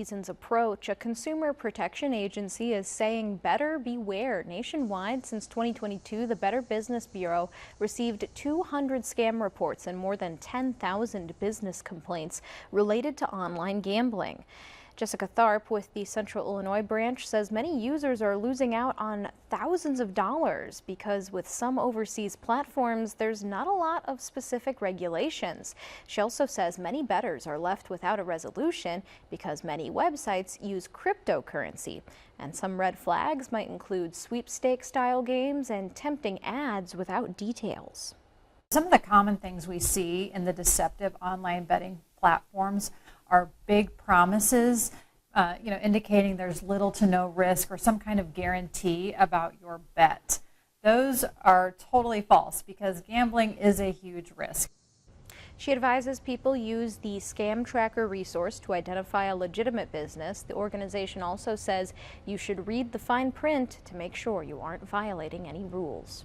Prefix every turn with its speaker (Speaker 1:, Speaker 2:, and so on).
Speaker 1: Season's approach, a consumer protection agency is saying better beware. Nationwide, since 2022, the Better Business Bureau received 200 scam reports and more than 10,000 business complaints related to online gambling. Jessica Tharp with the Central Illinois branch says many users are losing out on thousands of dollars because with some overseas platforms, there's not a lot of specific regulations. She also says many bettors are left without a resolution because many websites use cryptocurrency. And some red flags might include sweepstake-style games and tempting ads without details.
Speaker 2: Some of the common things we see in the deceptive online betting platforms are big promises, indicating there's little to no risk or some kind of guarantee about your bet. Those are totally false because gambling is a huge risk.
Speaker 1: She advises people use the Scam Tracker resource to identify a legitimate business. The organization also says you should read the fine print to make sure you aren't violating any rules.